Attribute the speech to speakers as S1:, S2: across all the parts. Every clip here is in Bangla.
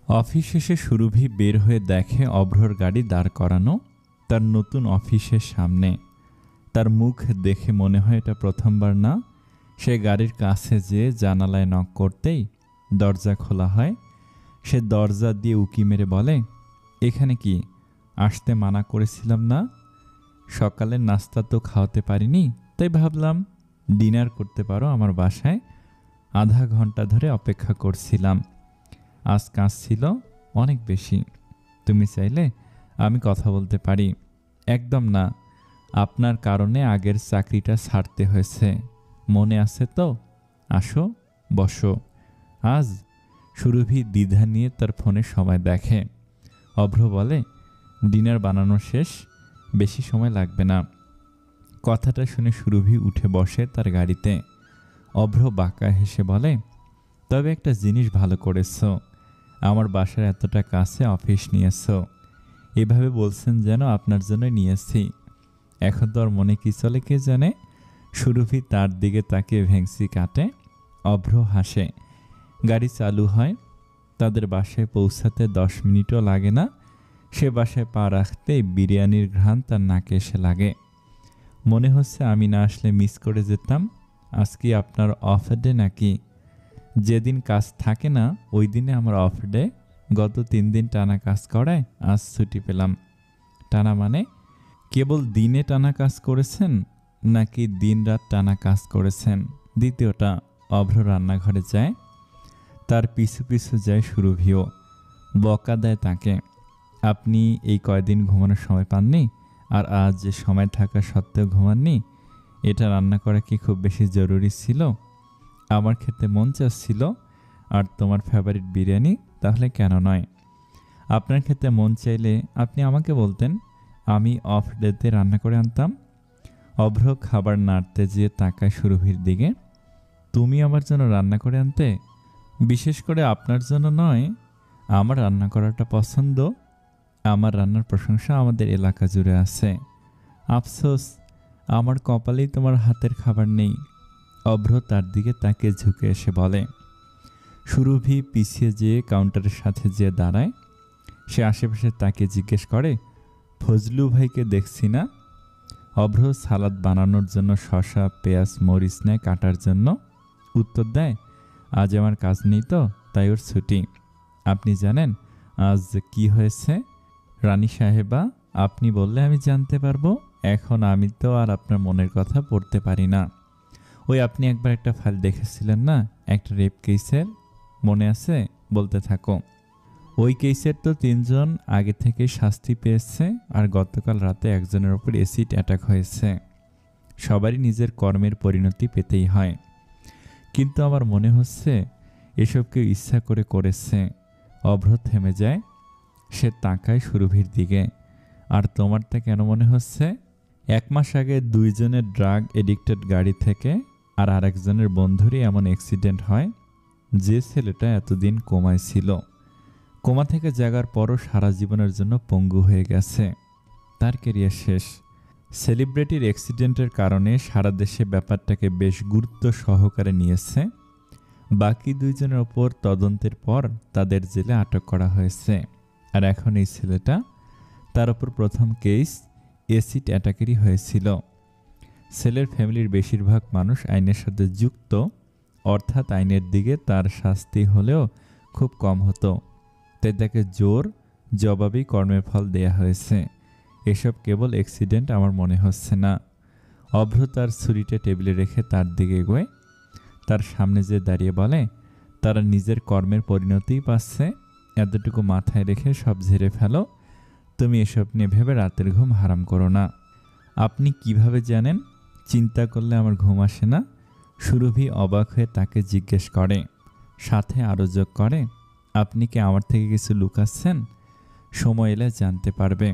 S1: অফিস শেষে সুরভি বের হয়ে দেখে অভ্রর গাড়ি দাঁড় করানো তার নতুন অফিসের সামনে। তার মুখ দেখে মনে হয় এটা প্রথমবার না। সে গাড়ির কাছে যেয়ে জানালায় নক করতেই দরজা খোলা হয়। সে দরজা দিয়ে উকি মেরে বলে, এখানে কি? আসতে মানা করেছিলাম না? সকালের নাস্তা তো খাওয়াতে পারিনি, তাই ভাবলাম ডিনার করতে পারো আমার বাসায়। আধা ঘন্টা ধরে অপেক্ষা করছিলাম। আজ কাজ ছিল অনেক বেশি। তুমি চাইলে আমি কথা বলতে পারি। একদম না, আপনার কারণে আগের চাকরিটা ছাড়তে হয়েছে, মনে আছে তো? আসো, বসো। আজ সুরভি দ্বিধা নিয়ে তার ফোনে সময় দেখে। অভ্র বলে, ডিনার বানানো শেষ, বেশি সময় লাগবে না। কথাটা শুনে সুরভি উঠে বসে তার গাড়িতে। অভ্র বাঁকা হেসে বলে, তবে একটা জিনিস ভালো করেছো, আমার বাসার এতটা কাছে অফিস নিয়েছো। এভাবে বলছেন যেন আপনার জন্য নিয়েছি। এখন তো আর মনে কি চলে কে জানে। সুরভি তার দিকে তাকিয়ে ভেংসি কাটে। অভ্র হাসে। গাড়ি চালু হয়। তাদের বাসায় পৌঁছাতে 10 মিনিটও লাগে না। সে বাসায় পা রাখতেই বিরিয়ানির ঘ্রাণ তার নাকে এসে লাগে। মনে হচ্ছে আমি না আসলে মিস করে যেতাম। আজ কি আপনার অফ ডে নাকি? যেদিন কাজ থাকে না ওই দিনে আমার অফ ডে। গত 3 দিন টানা কাজ করায় আজ ছুটি পেলাম। টানা মানে কেবল দিনে টানা কাজ করেছেন নাকি দিন রাত টানা কাজ করেছেন? দ্বিতীয়টা। অভ্র রান্নাঘরে যায়। তার পিছু পিছু যায় সুরভিও। বকা দেয় তাকে, আপনি এই কয়দিন ঘুমানোর সময় পাননি, আর আজ যে সময় থাকা সত্ত্বেও ঘুমাননি। এটা রান্না করা কি খুব বেশি জরুরি ছিল? আমার খেতে মন চাচ্ছিল, আর তোমার ফেভারিট বিরিয়ানি, তাহলে কেন নয়? আপনার খেতে মন চাইলে আপনি আমাকে বলতেন, আমি অফ ডেতে রান্না করে আনতাম। অভ্র খাবার নাড়তে যেয়ে তাকায় সুরভির দিকে। তুমি আমার জন্য রান্না করে আনতে? বিশেষ করে আপনার জন্য নয়, আমার রান্না করাটা পছন্দ। আমার রান্নার প্রশংসা আমাদের এলাকা জুড়ে আছে। আফসোস, আমার কপালেই তোমার হাতের খাবার নেই। অভ্র তার দিকে তাকে ঝুঁকে এসে বলে। সুরভি পিছিয়ে যেয়ে কাউন্টারের সাথে যেয়ে দাঁড়ায়। সে আশেপাশে তাকে জিজ্ঞেস করে, ফজলু ভাইকে দেখছি না? অভ্র সালাদ বানানোর জন্য শসা, পেঁয়াজ, মরিচ নেয় কাটার জন্য। উত্তর দেয়, আজ আমার কাজ নেই তো, তাই ওর ছুটি। আপনি জানেন আজ কি হয়েছে? রানী সাহেবা, আপনি বললে আমি জানতে পারবো। এখন আমি তো আর আপনার মনের কথা পড়তে পারি না। ওই আপনি একবার একটা ফাইল দেখেছিলেন না, একটা রেপ কেসের, মনে আছে? বলতে থাকো। ওই কেসের তো 3 জন আগে থেকে শাস্তি পেয়েছে, আর গতকাল রাতে একজনের ওপর অ্যাসিড অ্যাটাক হয়েছে। সবারই নিজের কর্মের পরিণতি পেতেই হয়, কিন্তু আমার মনে হচ্ছে এসব কেউ ইচ্ছা করে করেছে। অভ্র থেমে যায়। সে তাকায় সুরভির দিকে। আর তোমারটা কেন মনে হচ্ছে? 1 মাস আগে 2 জনের ড্রাগ এডিক্টেড গাড়ি থেকে আর আরেকজনের বন্ধুরই এমন অ্যাক্সিডেন্ট হয়। যে ছেলেটা এতদিন কোমায় ছিল, কোমা থেকে জাগার পরও সারা জীবনের জন্য পঙ্গু হয়ে গেছে। তার ক্যারিয়ার শেষ। সেলিব্রিটির অ্যাক্সিডেন্টের কারণে সারা দেশে ব্যাপারটাকে বেশ গুরুত্ব সহকারে নিয়েছে। বাকি 2 জনের ওপর তদন্তের পর তাদের জেলে আটক করা হয়েছে। আর এখন এই ছেলেটা, তার ওপর প্রথম কেস অ্যাসিড অ্যাটাকেরই হয়েছিল। ছেলের ফ্যামিলির বেশিরভাগ মানুষ আইনের সাথে যুক্ত, অর্থাৎ আইনের দিকে তার শাস্তি হলেও খুব কম হতো, তাই তাকে জোর জবাবি কর্মের ফল দেয়া হয়েছে। এসব কেবল অ্যাক্সিডেন্ট আমার মনে হচ্ছে না। অভ্র তার ছুরিটা টেবিলে রেখে তার দিকে এগোয়। তার সামনে যে দাঁড়িয়ে বলে, তারা নিজের কর্মের পরিণতিই পাচ্ছে। এতটুকু মাথায় রেখে সব ঝেড়ে ফেলো। তুমি এসব নিয়ে ভেবে রাতের ঘুম হারাম করো না। আপনি কিভাবে জানেন? চিন্তা করলে আমার ঘুম আসে না। সুরভি অবাক হয়ে তাকে জিজ্ঞেস করে, সাথে আরও যোগ করে, আপনি কি আমার থেকে কিছু লুকাচ্ছেন? সময় এলে জানতে পারবে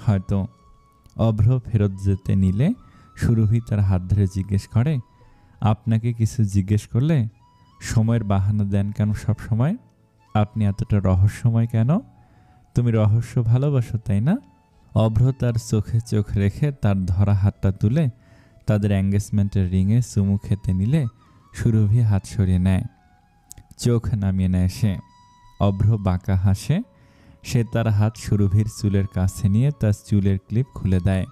S1: হয়তো। অভ্র ফেরত যেতে নিলে সুরভি তার হাত ধরে জিজ্ঞেস করে, আপনাকে কিছু জিজ্ঞেস করলে সময়ের বাহানা দেন কেন সব সময়? আপনি এতটা রহস্যময় কেন? তুমি রহস্য ভালোবাসো, তাই না? অভ্র তার চোখে চোখ রেখে তার ধরা হাতটা তুলে তাদের এঙ্গেজমেন্টের রিংয়ে চুমু খেতে নিলে সুরভি হাত সরিয়ে নেয়। চোখ নামিয়ে নেয় সে। অভ্র বাঁকা হাসে। সে তার হাত সুরভির চুলের কাছে নিয়ে তার চুলের ক্লিপ খুলে দেয়।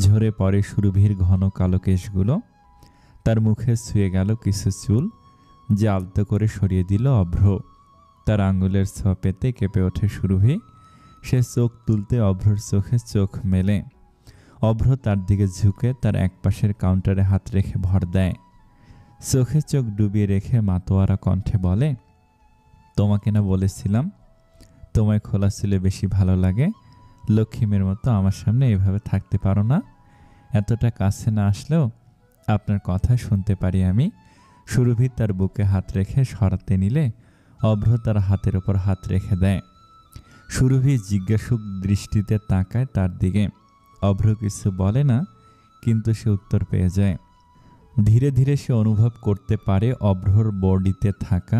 S1: ঝরে পড়ে সুরভির ঘন কালো কেশগুলো। তার মুখে ছুঁয়ে গেল কিছু চুল, যা আলতো করে সরিয়ে দিল অভ্র। তার আঙ্গুলের ছোঁয়া পেতে কেঁপে ওঠে সুরভি। সে চোখ তুলতে অভ্রর চোখে চোখ মেলে। অভ্র তার দিকে ঝুঁকে তার একপাশের কাউন্টারে হাত রেখে ভর দেয়। চোখে চোখ ডুবিয়ে রেখে মাতোয়ারা কণ্ঠে বলে, তোমাকে না বলেছিলাম তোমায় খোলা চুলে বেশি ভালো লাগে? লক্ষ্মীমের মতো আমার সামনে এভাবে থাকতে পারো না? এতটা কাছে না আসলেও আপনার কথা শুনতে পারি আমি। সুরভি তার বুকে হাত রেখে সরাতে নিলে অভ্র তার হাতের ওপর হাত রেখে দেয়। সুরভি জিজ্ঞাসুক দৃষ্টিতে তাকায় তার দিকে। অভ্র কিছু বলে না, কিন্তু সে উত্তর পেয়ে যায়। ধীরে ধীরে সে অনুভব করতে পারে অভ্রর বডিতে থাকা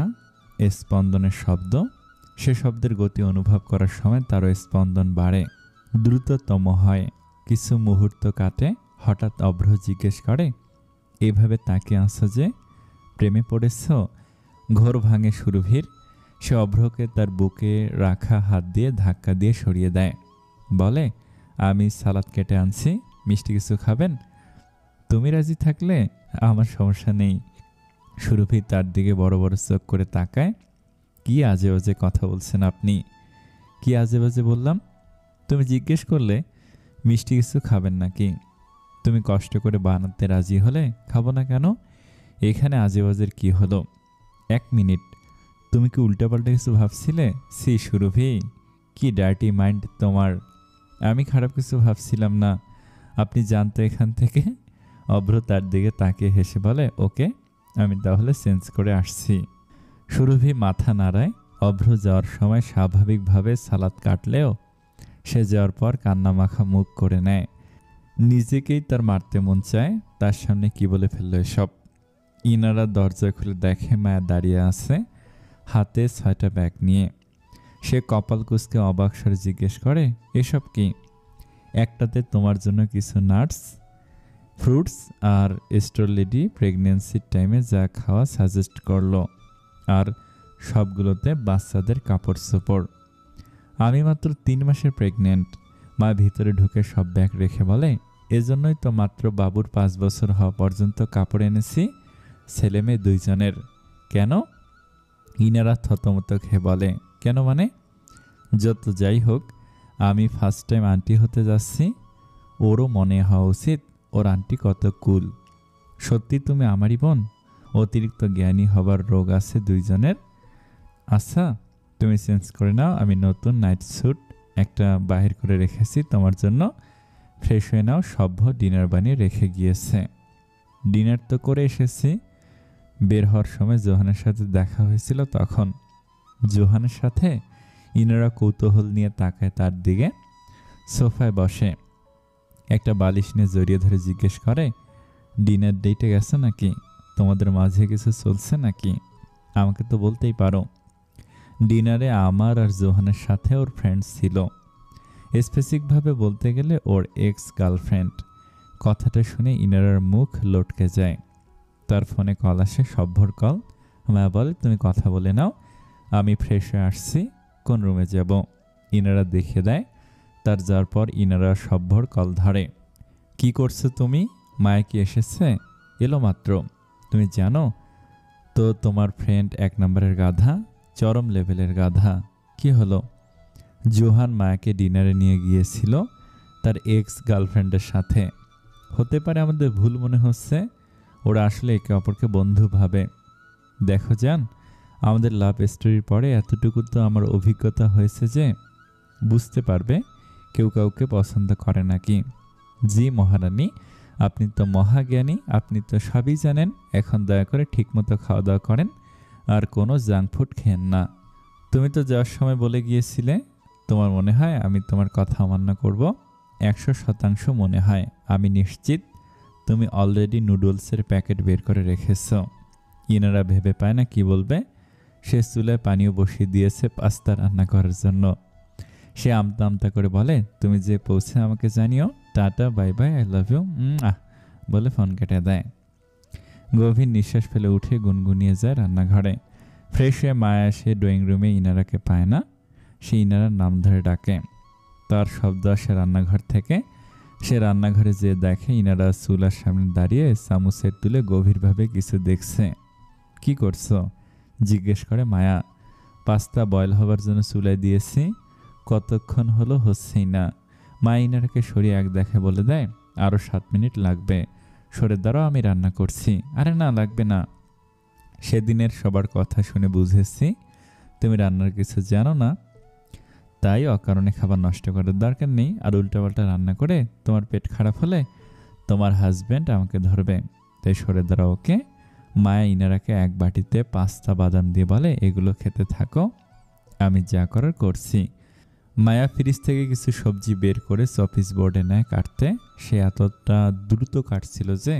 S1: স্পন্দনের শব্দ। সে শব্দের গতি অনুভব করার সময় তারও স্পন্দন বাড়ে, দ্রুততম হয়। কিছু মুহূর্ত কাটে। হঠাৎ অভ্র জিজ্ঞেস করে, এভাবে তাকিয়ে আছো যে, প্রেমে পড়েছ? ঘোর ভাঙে সুরভির। সে অভ্রকে তার বুকে রাখা হাত দিয়ে ধাক্কা দিয়ে সরিয়ে দেয়। বলে, আমি সালাদ কেটে আনছি, মিষ্টি কিছু খাবেন? তুমি রাজি থাকলে আমার সমস্যা নেই। সুরভি তার দিকে বড় বড় চোখ করে তাকায়। কি আজে বাজে কথা বলছেন আপনি? কি আজে বাজে বললাম? তুমি জিজ্ঞেস করলে মিষ্টি কিছু খাবেন নাকি? তুমি কষ্ট করে বানাতে রাজি হলে খাবো না কেন? এখানে আজে বাজের কি হলো? 1 মিনিট, তুমি কি উল্টাপাল্টা কিছু ভাবছিলে? সি সুরভি, কি ডার্টি মাইন্ড তোমার। আমি খারাপ কিছু ভাবছিলাম না, আপনি জানতো এখান থেকে। অভ্র তার দিকে তাকিয়ে হেসে বলে, ওকে, আমি তাহলে চেঞ্জ করে আসছি। সুরভি মাথা নাড়ায়। অভ্র যাওয়ার সময় স্বাভাবিকভাবে সালাদ কাটলেও সে যাওয়ার পর কান্নামাখা মুখ করে নেয়। নিজেকেই তার মারতে মন চায়। তার সামনে কি বলে ফেলল এসব। ইনারা দরজা খুলে দেখে মায়া দাঁড়িয়ে আছে, হাতে 6টা ব্যাগ নিয়ে। সে কপাল কুঁচকে অবাক স্বরে জিজ্ঞেস করে, এসব কি? একটাতে তোমার জন্য কিছু নাটস, ফ্রুটস আর স্টোর লেডি প্রেগনেন্সির টাইমে যা খাওয়া সাজেস্ট করলো, আর সবগুলোতে বাচ্চাদের কাপড় চোপড়। আমি মাত্র 3 মাসের প্রেগনেন্ট। মা ভিতরে ঢুকে সব ব্যাগ রেখে বলে, এজন্যই তো মাত্র বাবুর 5 বছর হওয়া পর্যন্ত কাপড় এনেছি, ছেলে মেয়ে 2 জনের। কেন? ইনারা থতমত খেয়ে বলে, কেন মানে? যত যাই হোক, আমি ফার্স্ট টাইম আন্টি হতে যাচ্ছি। ওরও মনে হওয়া উচিত ওর আন্টি কত কুল। সত্যি তুমি আমারই বোন? অতিরিক্ত জ্ঞানী হবার রোগ আছে 2 জনের। আচ্ছা, তুমি চেঞ্জ করে নাও, আমি নতুন নাইট স্যুট একটা বাহির করে রেখেছি তোমার জন্য। ফ্রেশ হয়ে নাও। সভ্য ডিনার বানিয়ে রেখে গিয়েছে। ডিনার তো করে এসেছি। বের হওয়ার সময় জোহানের সাথে দেখা হয়েছিল তখন। জোহানের সাথে? ইনারা কৌতূহল নিয়ে তাকায় তার দিকে। সোফায় বসে একটা বালিশ নিয়ে জড়িয়ে ধরে জিজ্ঞেস করে, ডিনার ডেটে গেছো নাকি? তোমাদের মাঝে কিছু চলছে নাকি? আমাকে তো বলতেই পারো। ডিনারে আমার আর জোহানের সাথে ওর ফ্রেন্ডস ছিল। স্পেসিফিকভাবে বলতে গেলে ওর এক্স গার্লফ্রেন্ড। কথাটা শুনে ইনারার মুখ লটকে যায়। তার ফোনে কল আসে, সভ্যর কল। মা বলে, তুমি কথা বলে নাও, আমি ফ্রেশ হয়ে আসছি। কোন রুমে যাব? ইনারা দেখিয়ে দেয়। তার যাওয়ার পর ইনারা সভ্যর কল ধরে। কি করছো তুমি? মায়া কি এসেছে? এলো মাত্র। তুমি জানো তো তোমার ফ্রেন্ড 1 নম্বরের গাধা, চরম লেভেলের গাধা। কি হলো? জোহান মায়াকে ডিনারে নিয়ে গিয়েছিল তার এক্স গার্লফ্রেন্ডের সাথে। হতে পারে আমাদের ভুল মনে হচ্ছে, ওরা আসলে একে অপরকে বন্ধু ভাবে। দেখো জান, আমাদের লাভ স্টোরির পরে এতটুকু তো আমার অভিজ্ঞতা হয়েছে যে বুঝতে পারবে কেউ কাউকে পছন্দ করে নাকি। জি মহারানী, আপনি তো মহাজ্ঞানী, আপনি তো সবই জানেন। এখন দয়া করে ঠিকমতো খাওয়া দাওয়া করেন আর কোনো জাঙ্ক ফুড খেয়েন না। তুমি তো যাওয়ার সময় বলে গিয়েছিলে তোমার মনে হয় আমি তোমার কথা অমান্য করব। 100% মনে হয়। আমি নিশ্চিত তুমি অলরেডি নুডলসের প্যাকেট বের করে রেখেছ। ইনারা ভেবে পায় না কি বলবে। সে চুলায় পানিও বসিয়ে দিয়েছে পাস্তা রান্না করার জন্য। সে আমতা আমতা করে বলে, তুমি যে পৌঁছে আমাকে জানিও। Tata, bye bye, I love you বলে ফোন কেটে দেয়। গভীর নিঃশ্বাস ফেলে উঠে গুনগুনিয়ে যায় রান্নাঘরে। ফ্রেশ হয়ে মায়া এসে ড্রয়িং রুমে ইনারাকে পায় না। সে ইনারার নাম ধরে ডাকে। তার শব্দ আসে রান্নাঘর থেকে। সে রান্নাঘরে যেয়ে দেখে ইনারা চুলার সামনে দাঁড়িয়ে চামচের তুলে গভীরভাবে কিছু দেখছে। কি করছো? জিজ্ঞেস করে মায়া। পাস্তা বয়েল হবার জন্য চুলায় দিয়েছি, কতক্ষণ হলো হচ্ছেই না। মায়া ইনারাকে সরিয়ে এক দেখে বলে দেয়, আরও 7 মিনিট লাগবে, সরে দাঁড়াও, আমি রান্না করছি। আরে না, লাগবে না। সেদিনের সবার কথা শুনে বুঝেছি তুমি রান্নার কিছু জানো না, তাই অকারণে খাবার নষ্ট করার দরকার নেই। আর উল্টাপাল্টা রান্না করে তোমার পেট খারাপ হলে তোমার হাজব্যান্ড আমাকে ধরবে, তাই সরে দাঁড়াও। ওকে? মায়া ইনারাকে এক বাটিতে পাস্তা বাদাম দিয়ে বলে, এগুলো খেতে থাকো, আমি যা করার করছি। মায়া ফ্রিজ থেকে কিছু সবজি বের করে চপিস বোর্ডে নেয় কাটতে। সে এতটা দ্রুত কাটছিল যে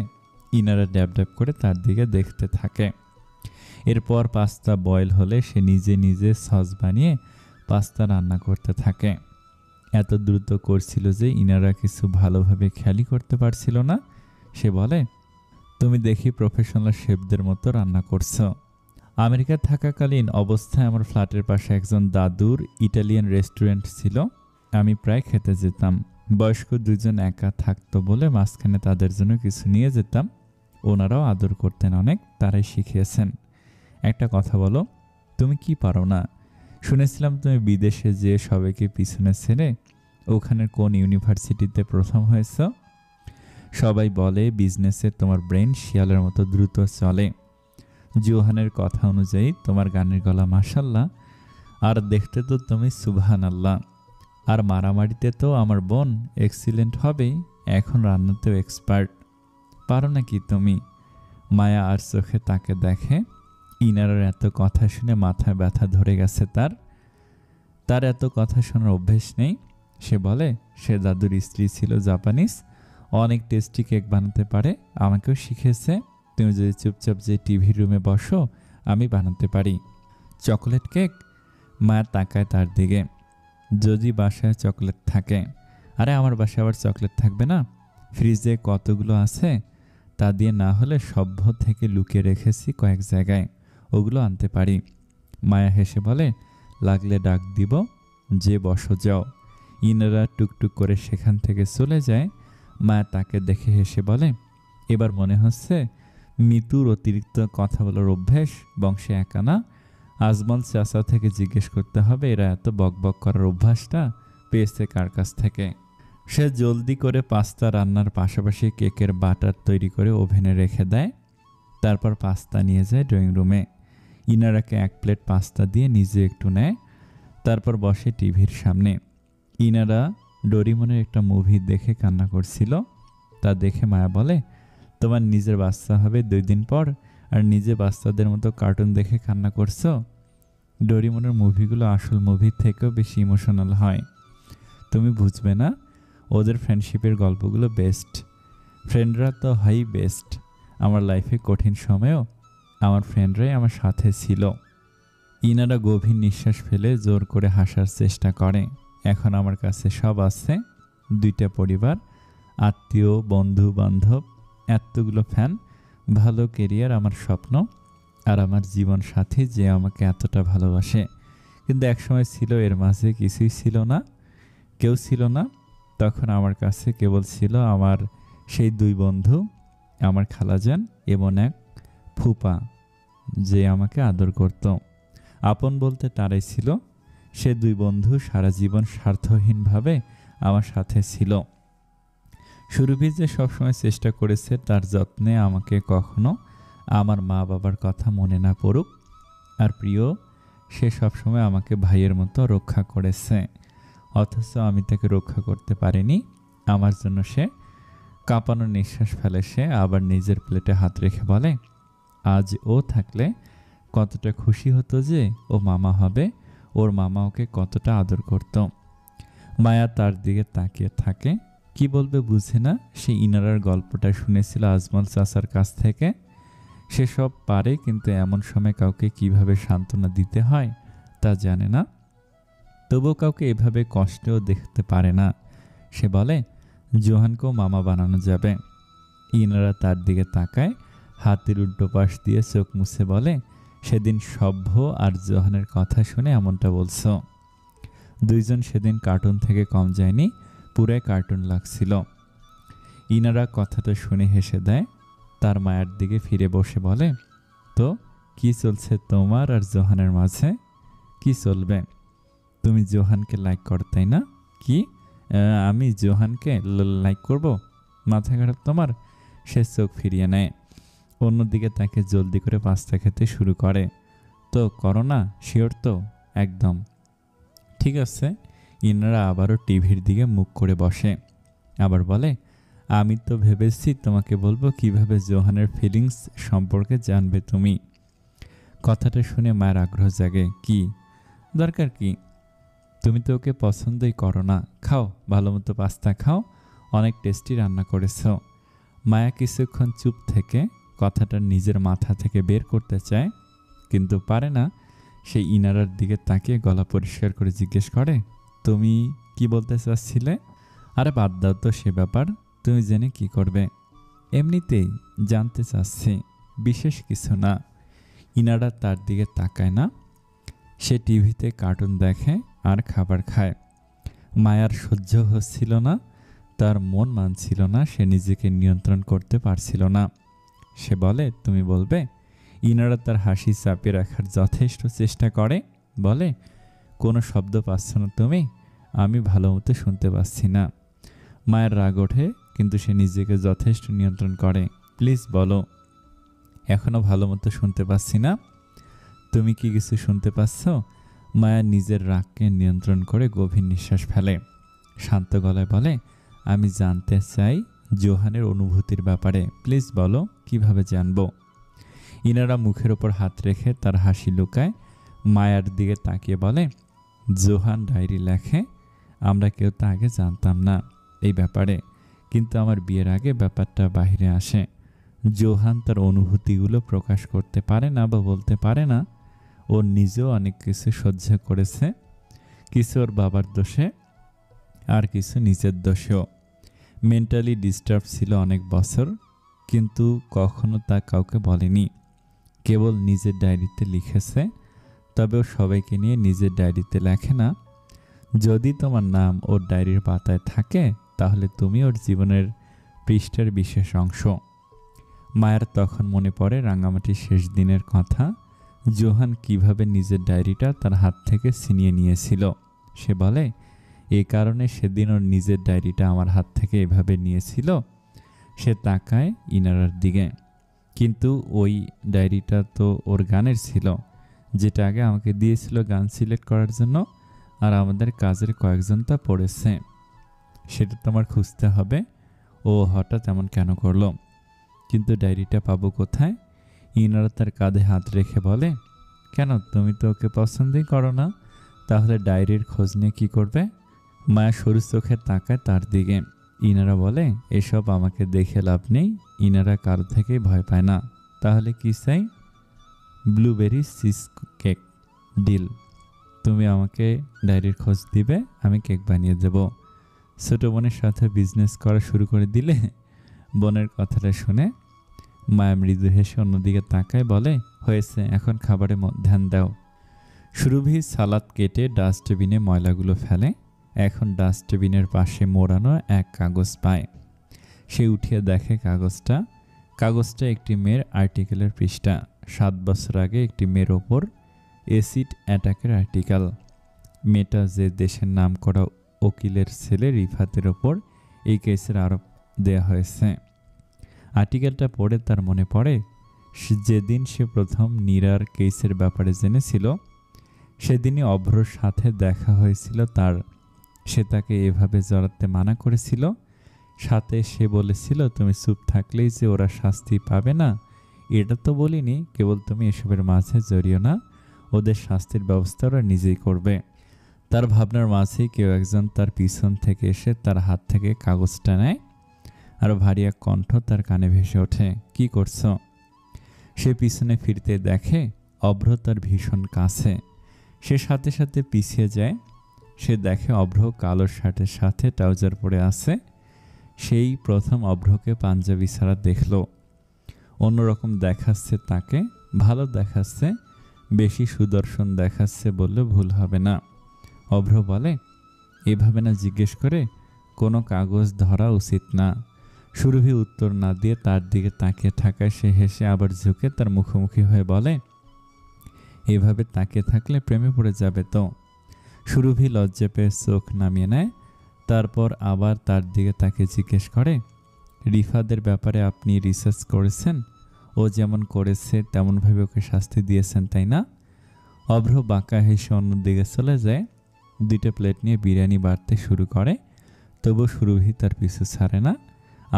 S1: ইনারা ড্যাব ড্যাব করে তার দিকে দেখতে থাকে। এরপর পাস্তা বয়েল হলে সে নিজে নিজে সস বানিয়ে পাস্তা রান্না করতে থাকে। এত দ্রুত করছিল যে ইনারা কিছু ভালোভাবে খেয়ালই করতে পারছিল না। সে বলে, তুমি দেখি প্রফেশনাল শেফদের মতো রান্না করছো। আমেরিকায় থাকাকালীন অবস্থায় আমার ফ্ল্যাটের পাশে একজন দাদুর ইটালিয়ান রেস্টুরেন্ট ছিল। আমি প্রায় খেতে যেতাম। বয়স্ক দুজন একা থাকতো বলে মাঝখানে তাদের জন্য কিছু নিয়ে যেতাম। ওনারাও আদর করতেন অনেক, তারাই শিখিয়েছেন। একটা কথা বলো, তুমি কি পারো না? শুনেছিলাম তুমি বিদেশে যেয়ে সবাইকে পিছনে ছেড়ে ওখানের কোন ইউনিভার্সিটিতে প্রথম হয়েছ। সবাই বলে বিজনেসে তোমার ব্রেন শিয়ালের মতো দ্রুত চলে। জোহানের কথা অনুযায়ী তোমার গানের গলা মাশাল্লাহ, আর দেখতে তো তুমি সুবহান আল্লাহ। আর মারামারিতে তো আমার বোন এক্সিলেন্ট হবেই, এখন রান্নাতেও এক্সপার্ট। পারো নাকি তুমি? মায়া আর চোখে তাকে দেখে। ইনারার এত কথা শুনে মাথায় ব্যথা ধরে গেছে তার এত কথা শোনার অভ্যেস নেই। সে বলে সে দাদুর স্ত্রী ছিল জাপানিজ, অনেক টেস্টি কেক বানাতে পারে, আমাকেও শিখেছে। তুমি যদি চুপচাপ যে টিভি রুমে বসো, আমি বানাতে পারি। Chocolate cake? মায়া তাকায় তার দিকে। যদি বাসায় চকলেট থাকে। আরে আমার বাসায় আবার চকলেট থাকবে না? ফ্রিজে কতগুলো আছে, তা দিয়ে না হলে সভ্য থেকে লুকিয়ে রেখেছি কয়েক জায়গায়, ওগুলো আনতে পারি। মায়া হেসে বলে, লাগলে ডাক দিব, যে বসো যাও। ইনারা টুকটুক করে সেখান থেকে চলে যায়। মায়া তাকে দেখে হেসে বলে, এবার মনে হচ্ছে মিতুর অতিরিক্ত কথা বলার অভ্যেস বংশে একা না। আজমল চাচা থেকে জিজ্ঞেস করতে হবে এরা এত বকবক করার অভ্যাসটা পেয়েছে কার কাছ থেকে। সে জলদি করে পাস্তা রান্নার পাশাপাশি কেকের বাটার তৈরি করে ওভেনে রেখে দেয়। তারপর পাস্তা নিয়ে যায় ড্রয়িং রুমে। ইনারাকে 1 প্লেট পাস্তা দিয়ে নিজে একটু নেয়। তারপর বসে টিভির সামনে। ইনারা ডোরিমনের একটা মুভি দেখে কান্না করছিল। তা দেখে মায়া বলে, তোমার নিজের বাচ্চা হবে 2 দিন পর, আর নিজে বাচ্চাদের মতো কার্টুন দেখে কান্না করছো। ডোরিমনের মুভিগুলো আসল মুভির থেকেও বেশি ইমোশনাল হয়। তুমি বুঝবে না, ওদের ফ্রেন্ডশিপের গল্পগুলো বেস্ট। ফ্রেন্ডরা তো হয় বেস্ট। আমার লাইফে কঠিন সময়েও আমার ফ্রেন্ডরাই আমার সাথে ছিল। ইনারা গভীর নিঃশ্বাস ফেলে জোর করে হাসার চেষ্টা করে। এখন আমার কাছে সব আছে, 2টা পরিবার, আত্মীয়, বন্ধু বান্ধব, এতগুলো ফ্যান, ভালো কেরিয়ার, আমার স্বপ্ন, আর আমার জীবন সাথী যে আমাকে এতটা ভালোবাসে। কিন্তু একসময় ছিল এর মাঝে কিছুই ছিল না, কেউ ছিল না। তখন আমার কাছে কেবল ছিল আমার সেই 2 বন্ধু, আমার খালাজান এবং এক ফুপা যে আমাকে আদর করত। আপন বলতে তারাই ছিল। সে 2 বন্ধু সারা জীবন স্বার্থহীনভাবে আমার সাথে ছিল। সুরভি যে সবসময় চেষ্টা করেছে তার যত্নে আমাকে কখনো আমার মা বাবার কথা মনে না পড়ুক। আর প্রিয়, সে সবসময় আমাকে ভাইয়ের মতো রক্ষা করেছে, অথচ আমি তাকে রক্ষা করতে পারিনি। আমার জন্য সে কাঁপানো নিঃশ্বাস ফেলে। সে আবার নিজের প্লেটে হাত রেখে বলে, আজ ও থাকলে কতটা খুশি হতো যে ও মামা হবে, ওর মামা ওকে কতটা আদর করত। মায়া তার দিকে তাকিয়ে থাকে। কি বলবে বুঝে না। সে ইনারার গল্পটা শুনেছিল আজমল চাচার কাছ থেকে। সে সব পারে, কিন্তু এমন সময় কাউকে কিভাবে সান্ত্বনা দিতে হয় তা জানে না। তবুও কাউকে এভাবে কষ্টেও দেখতে পারে না। সে বলে, জোহানকেও মামা বানানো যাবে। ইনারা তার দিকে তাকায়, হাতের উল্টো পাশ দিয়ে চোখ মুছে বলে, সেদিন সভ্য আর জোহানের কথা শুনে এমনটা বলছো। দুইজন সেদিন কার্টুন থেকে কম যায়নি, পুরাই কার্টুন লাগছিল। ইনারা কথাটা শুনে হেসে দেয়। তার মায়ের দিকে ফিরে বসে বলে, তো কি চলছে তোমার আর জোহানের মাঝে? কি চলবে? তুমি জোহানকে লাইক করো তাই না? কি? আমি জোহানকে লাইক করব? মাথা খারাপ তোমার? সে চোখ ফিরিয়ে নেয়। অন্যদিকে তাকে জলদি করে পাস্তা খেতে শুরু করে। তো করো না? শিওর তো? একদম ঠিক আছে। ইনারা আবারও টিভির দিকে মুখ করে বসে। আবার বলে, আমি তো ভেবেছি তোমাকে বলবো কিভাবে জোহানের ফিলিংস সম্পর্কে জানবে তুমি। কথাটা শুনে মায়ের আগ্রহ জাগে। কি দরকার? কি? তুমি তো ওকে পছন্দই করো না। খাও, ভালো মতো পাস্তা খাও, অনেক টেস্টি রান্না করেছ। মায়া কিছুক্ষণ চুপ থেকে কথাটা নিজের মাথা থেকে বের করতে চায়, কিন্তু পারে না। সেই ইনারার দিকে তাকিয়ে গলা পরিষ্কার করে জিজ্ঞেস করে, তুমি কি বলতে চাচ্ছিলে? আরে বাদ দাও তো সে ব্যাপার, তুমি জেনে কি করবে? এমনিতেই জানতে চাচ্ছি, বিশেষ কিছু না। ইনারা তার দিকে তাকায় না। সে টিভিতে কার্টুন দেখে আর খাবার খায়। মায়ার সহ্য হচ্ছিল না, তার মন মানছিল না, সে নিজেকে নিয়ন্ত্রণ করতে পারছিল না। সে বলে, তুমি বলবে? ইনারা তার হাসি চাপিয়ে রাখার যথেষ্ট চেষ্টা করে। বলে, কোনো শব্দ পাচ্ছ না তুমি? আমি ভালো মতো শুনতে পাচ্ছি না। মায়ের রাগ ওঠে, কিন্তু সে নিজেকে যথেষ্ট নিয়ন্ত্রণ করে। প্লিজ বলো। এখনো ভালো মতো শুনতে পাচ্ছি না। তুমি কি কিছু শুনতে পাচ্ছ? মায়া নিজের রাগকে নিয়ন্ত্রণ করে গভীর নিঃশ্বাস ফেলে। শান্ত গলায় বলে, আমি জানতে চাই জোহানের অনুভূতির ব্যাপারে। প্লিজ বলো, কিভাবে জানবো? ইনারা মুখের ওপর হাত রেখে তার হাসি লুকায়। মায়ার দিকে তাকিয়ে বলে, জোহান ডায়েরি লেখে। আমরা কেউ তা আগে জানতাম না এই ব্যাপারে, কিন্তু আমার বিয়ের আগে ব্যাপারটা বাহিরে আসে। জোহান তার অনুভূতিগুলো প্রকাশ করতে পারে না বা বলতে পারে না। ও নিজেও অনেক কিছু সহ্য করেছে, কিছু ওর বাবার দোষে আর কিছু নিজের দোষেও। মেন্টালি ডিস্টার্ব ছিল অনেক বছর, কিন্তু কখনো তা কাউকে বলেনি, কেবল নিজের ডায়েরিতে লিখেছে। তবে ও সবাইকে নিয়ে নিজের ডায়েরিতে লেখে না। যদি তোমার নাম ওর ডায়েরির পাতায় থাকে, তাহলে তুমি ওর জীবনের পৃষ্ঠার বিশেষ অংশ। মায়ের তখন মনে পড়ে রাঙামাটির শেষ দিনের কথা। জোহান কিভাবে নিজের ডায়েরিটা তার হাত থেকে ছিনিয়ে নিয়েছিল। সে বলে, এই কারণে সেদিন ওর নিজের ডায়েরিটা আমার হাত থেকে এভাবে নিয়েছিল। সে তাকায় ইনারার দিকে, কিন্তু ওই ডায়েরিটা তো ওর গানের ছিল, যেটা আগে আমাকে দিয়েছিল গান সিলেক্ট করার জন্য, আর আমাদের কাজের কয়েকজন তা পড়েছে। সেটা তোমার খুঁজতে হবে, ও হঠাৎ এমন কেন করলো? কিন্তু ডায়েরিটা পাবো কোথায়? ইনারা তার কাঁধে হাত রেখে বলে, কেন? তুমি তো ওকে পছন্দই করো না, তাহলে ডায়েরির খোঁজ নিয়ে কী করবে? মায়া সরু চোখে তাকায় তার দিকে। ইনারা বলে, এসব আমাকে দেখে লাভ নেই। ইনারা কারো থেকেই ভয় পায় না। তাহলে কি চাই? Blueberry cheesecake deal. তুমি আমাকে ডায়েরির খোঁজ দিবে, আমি কেক বানিয়ে দেব। ছোট বোনের সাথে বিজনেস করা শুরু করে দিলে? বোনের কথাটা শুনে মায়া মৃদু হেসে অন্যদিকে তাকায়, বলে, হয়েছে, এখন খাবারে ধ্যান দাও। সুরভি সালাদ কেটে ডাস্টবিনে ময়লাগুলো ফেলে। এখন ডাস্টবিনের পাশে মোড়ানো এক কাগজ পায়। সে উঠিয়ে দেখে কাগজটা একটি মেয়ের আর্টিকেলের পৃষ্ঠা। 7 বছর আগে একটি মেয়ের ওপর অ্যাসিড অ্যাটাকের আর্টিকেল। মেয়েটা যে দেশের নাম করা উকিলের ছেলে রিফাতের ওপর এই কেসের আরোপ দেয়া হয়েছে। আর্টিকেলটা পড়ে তার মনে পড়ে, যেদিন সে প্রথম নীরার কেসের ব্যাপারে জেনেছিল, সেদিনই অভ্রর সাথে দেখা হয়েছিল তার। সে তাকে এভাবে জড়াতে মানা করেছিল। সাথে সে বলেছিল, তুমি চুপ থাকলেই যে ওরা শাস্তি পাবে না এটা তো বলিনি, কেবল তুমি এসবের মাঝে জড়িও না, ওদের শাস্তির ব্যবস্থা ওরা নিজেই করবে। তার ভাবনার মাঝেই কেউ একজন তার পিছন থেকে এসে তার হাত থেকে কাগজটা নেয়, আর ভারী এক কণ্ঠ তার কানে ভেসে ওঠে, কি করছো? সে পিছনে ফিরতে দেখে অভ্র তার ভীষণ কাছে। সে সাথে সাথে পিছিয়ে যায়। সে দেখে অভ্র কালো শার্টের সাথে ট্রাউজার পরে আছে। সেই প্রথম অভ্রকে পাঞ্জাবি ছাড়া দেখল। অন্যরকম দেখাচ্ছে তাকে, ভালো দেখাচ্ছে, বেশি সুদর্শন দেখাচ্ছে বললে ভুল হবে না। অভ্র বলে, এভাবে না জিজ্ঞেস করে কোনো কাগজ ধরা উচিত না। সুরভি উত্তর না দিয়ে তার দিকে তাকিয়ে থাকায় সে হেসে আবার ঝুঁকে তার মুখোমুখি হয়ে বলে, এভাবে তাকিয়ে থাকলে প্রেমে পড়ে যাবে তো। সুরভি লজ্জা পেয়ে চোখ নামিয়ে নেয়। তারপর আবার তার দিকে তাকিয়ে জিজ্ঞেস করে, রিফাদের ব্যাপারে আপনি রিসার্চ করেছেন? ও যেমন করেছে তেমনভাবে ওকে শাস্তি দিয়েছেন, তাই না? অভ্র বাঁকা হেসে অন্যদিকে চলে যায়। 2টা প্লেট নিয়ে বিরিয়ানি বাড়তে শুরু করে। তবু সুরভি তার পিছু ছাড়ে না।